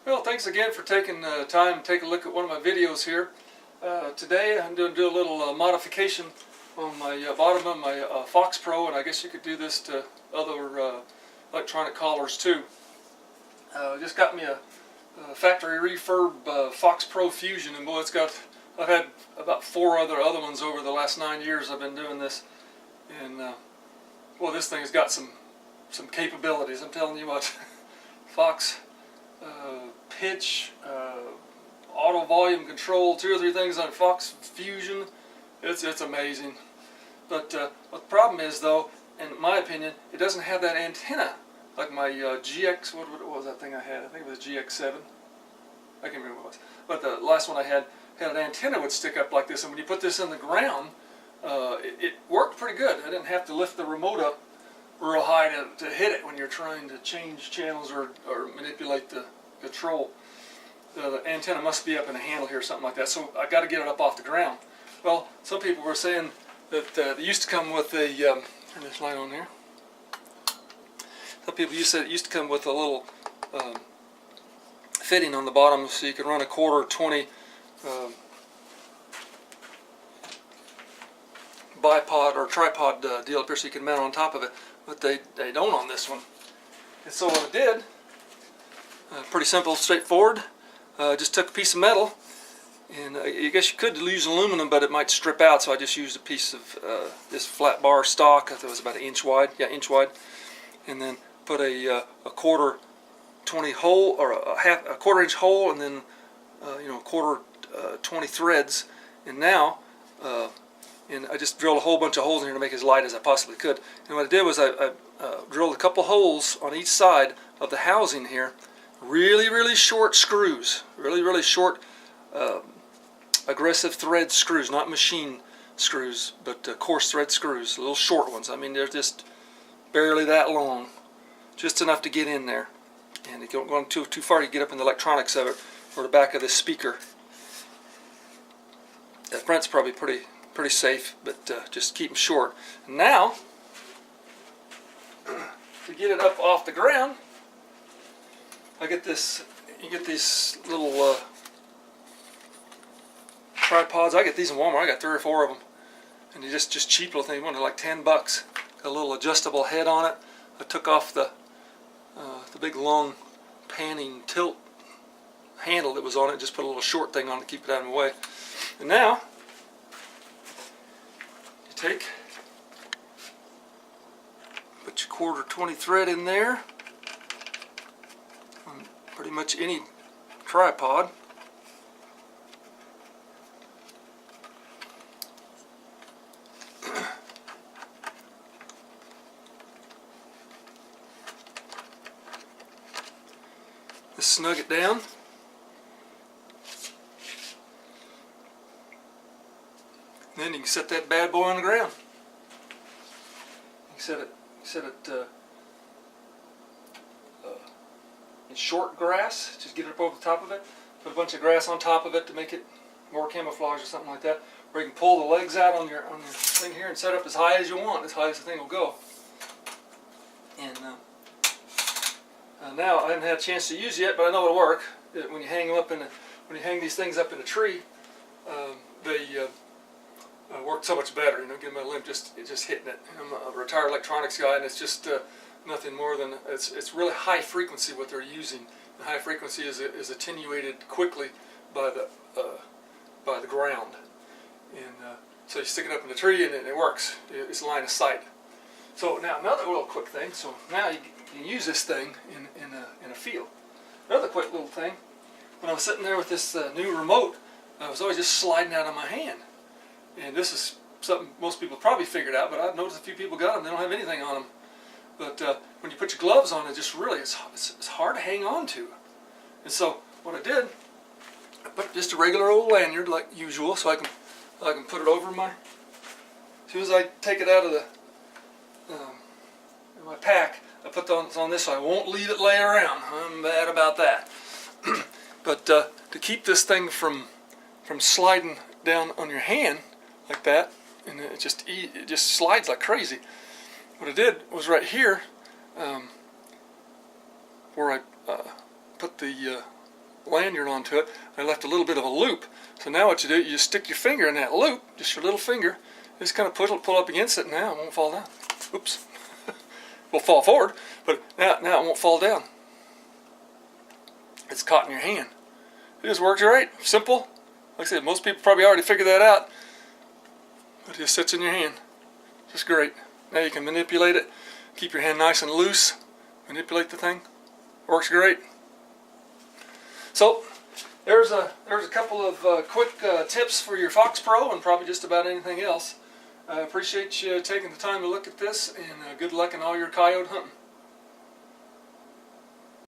Well, thanks again for taking time to take a look at one of my videos here. Today I'm going to do a little modification on my bottom of my FOXPRO, and I guess you could do this to other electronic collars too. Just got me a factory refurb FOXPRO Fusion, and boy, I've had about 4 other ones over the last 9 years I've been doing this, and well, this thing has got some capabilities. I'm telling you what. Fox pitch, auto volume control, 2 or 3 things on Fox Fusion. It's amazing. But what the problem is, though, in my opinion, it doesn't have that antenna like my GX. What was that thing I had? I think it was a GX7. I can't remember what it was. But the last one I had an antenna would stick up like this, and when you put this in the ground, it worked pretty good. I didn't have to lift the remote up real high to hit it when you're trying to change channels or manipulate the control. The antenna must be up in a handle here or something like that, so I got to get it up off the ground. Well, some people were saying that it used to come with a turn this light on here. Some people said it used to come with a little fitting on the bottom, so you could run a 1/4 bipod or tripod deal up here, so you can mount on top of it. But they don't on this one. And so what I did, pretty simple, straightforward. Just took a piece of metal, and I guess you could use aluminum, but it might strip out, so I just used a piece of this flat bar stock. I thought it was about 1 inch wide, inch wide, and then put a 1/4 hole, or a 1/4 inch hole, and then 1/4 20 threads. And now and I just drilled a whole bunch of holes in here to make it as light as I possibly could. And what I did was I drilled a couple holes on each side of the housing here. Really short screws. Really short aggressive thread screws, not machine screws, but coarse thread screws, little short ones. I mean, they're just barely that long. Just enough to get in there. And if you don't go too far, you get up in the electronics of it, or the back of the speaker. That front's probably pretty safe, but just keep them short. Now, to get it up off the ground, I get this. You get these little tripods. I get these in Walmart. I got 3 or 4 of them, and they're just cheap little things. One are like $10. Got a little adjustable head on it. I took off the big long panning tilt handle that was on it. Just put a little short thing on it to keep it out of my way. And now put your 1/4 20 thread in there on pretty much any tripod. Just snug it down. Then you can set that bad boy on the ground. You can set it in short grass. Just get it up over the top of it. Put a bunch of grass on top of it to make it more camouflage or something like that. Or you can pull the legs out on your thing here and set up as high as you want, as high as the thing will go. And now I haven't had a chance to use it yet, but I know it'll work. When you hang them up when you hang these things up in a tree, they work so much better. Give them a limp just hitting it. I'm a retired electronics guy, and it's just nothing more than it's really high frequency what they're using. The high frequency is attenuated quickly by the ground, and so you stick it up in the tree and it works. It's line of sight. So now another little quick thing. So now you can use this thing in a field. Another quick little thing. When I was sitting there with this new remote, I was always just sliding out of my hand. And this is something most people probably figured out, but I've noticed a few people got them. They don't have anything on them. But when you put your gloves on, it's hard to hang on to. And so what I did, I put just a regular old lanyard like usual, so I can put it over my. As soon as I take it out of my pack, I put it on this, so I won't leave it laying around. I'm bad about that. But to keep this thing from sliding down on your hand like that, and it just slides like crazy. What I did was right here, where I put the lanyard onto it. I left a little bit of a loop. So now what you do, you just stick your finger in that loop, just your little finger, just kind of pull up against it. Now it won't fall down. Oops. Will fall forward, but now it won't fall down. It's caught in your hand. It just works great. Simple. Like I said, most people probably already figured that out. But it just sits in your hand. Just great. Now you can manipulate it. Keep your hand nice and loose. Manipulate the thing. Works great. So there's a couple of quick tips for your FOXPRO and probably just about anything else. I appreciate you taking the time to look at this, and good luck in all your coyote hunting.